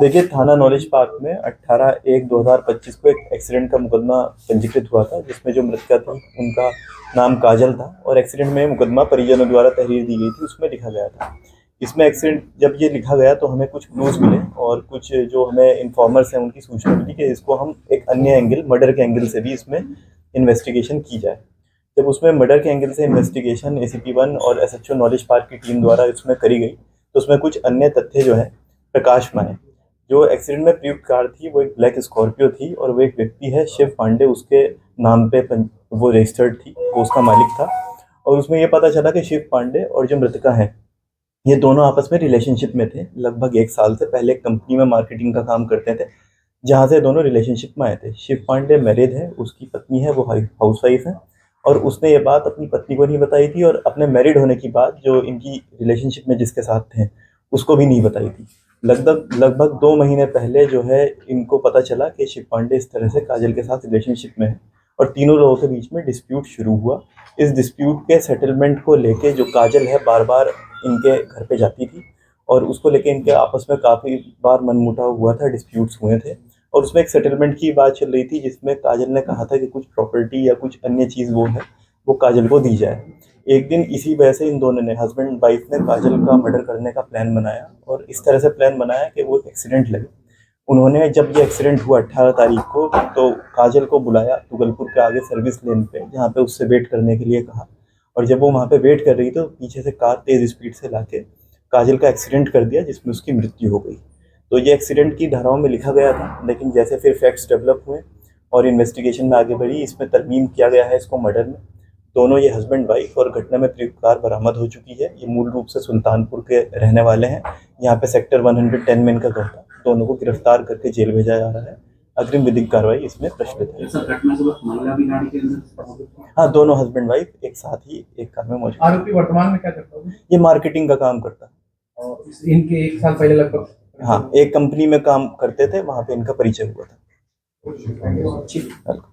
देखिए, थाना knowledge park में 18/1/2025 को एक एक्सीडेंट का मुकदमा पंजीकृत हुआ था, जिसमें जो मृतका थी उनका नाम काजल था और एक्सीडेंट में मुकदमा परिजनों द्वारा तहरीर दी गई थी, उसमें लिखा गया था। इसमें एक्सीडेंट जब ये लिखा गया तो हमें कुछ क्लूज मिले और कुछ जो हमें इन्फॉर्मर्स हैं उनकी सूचना मिली कि इसको हम एक अन्य एंगल, मर्डर के एंगल से भी इसमें इन्वेस्टिगेशन की जाए। जब उसमें मर्डर के एंगल से इन्वेस्टिगेशन एसीपी 1 और एसएचओ नॉलेज पार्क की टीम द्वारा उसमें करी गई, तो उसमें कुछ अन्य तथ्य जो है प्रकाश में आए। जो एक्सीडेंट में प्रयुक्त कार थी वो एक ब्लैक स्कॉर्पियो थी और वो एक व्यक्ति है शिव पांडे, उसके नाम पे वो रजिस्टर्ड थी, वो उसका मालिक था। और उसमें ये पता चला कि शिव पांडे और जो मृतका है ये दोनों आपस में रिलेशनशिप में थे। लगभग 1 साल से पहले एक कंपनी में मार्केटिंग का काम करते थे, जहाँ से दोनों रिलेशनशिप में आए थे। शिव पांडे मैरिड है, उसकी पत्नी है वो हाउस वाइफ है, और उसने ये बात अपनी पत्नी को नहीं बताई थी और अपने मैरिड होने की बात जो इनकी रिलेशनशिप में जिसके साथ थे उसको भी नहीं बताई थी। लगभग लगभग 2 महीने पहले जो है इनको पता चला कि शिव पांडे इस तरह से काजल के साथ रिलेशनशिप में है और तीनों लोगों के बीच में डिस्प्यूट शुरू हुआ। इस डिस्प्यूट के सेटलमेंट को लेके जो काजल है बार बार इनके घर पे जाती थी और उसको लेके इनके आपस में काफ़ी बार मनमुटाव हुआ था, डिस्प्यूट्स हुए थे। और उसमें एक सेटलमेंट की बात चल रही थी जिसमें काजल ने कहा था कि कुछ प्रॉपर्टी या कुछ अन्य चीज़ वो है वो काजल को दी जाए। एक दिन इसी वजह से इन दोनों ने, हस्बैंड वाइफ ने, काजल का मर्डर करने का प्लान बनाया और इस तरह से प्लान बनाया कि वो एक्सीडेंट लगे। उन्होंने जब ये एक्सीडेंट हुआ 18 तारीख को, तो काजल को बुलाया तुगलपुर के आगे सर्विस लेन पे, जहाँ पे उससे वेट करने के लिए कहा। और जब वो वहाँ पे वेट कर रही तो पीछे से कार तेज़ स्पीड से लाके काजल का एक्सीडेंट कर दिया, जिसमें उसकी मृत्यु हो गई। तो ये एक्सीडेंट की धाराओं में लिखा गया था, लेकिन जैसे फिर फैक्ट्स डेवलप हुए और इन्वेस्टिगेशन में आगे बढ़ी, इसमें तरमीम किया गया है इसको मर्डर में। दोनों ये हस्बैंड वाइफ और घटना में प्रयुक्त कार बरामद हो चुकी है। ये मूल रूप से सुल्तानपुर के रहने वाले हैं। यहाँ पे सेक्टर 110 में इनका घर था। दोनों को गिरफ्तार करके जेल भेजा जा रहा है। अग्रिम विधिक कार्रवाई इसमें प्रचलित है। घटना से महिला भी गाड़ी के अंदर। हाँ, दोनों हस्बैंड वाइफ एक साथ ही एक कार में मौजूद। आरोपी वर्तमान में क्या करता है? ये मार्केटिंग का काम करता है। और इनके 1 साल पहले लगभग। हाँ, एक कंपनी में काम करते थे, वहाँ पे इनका परिचय हुआ था। ठीक। वेलकम।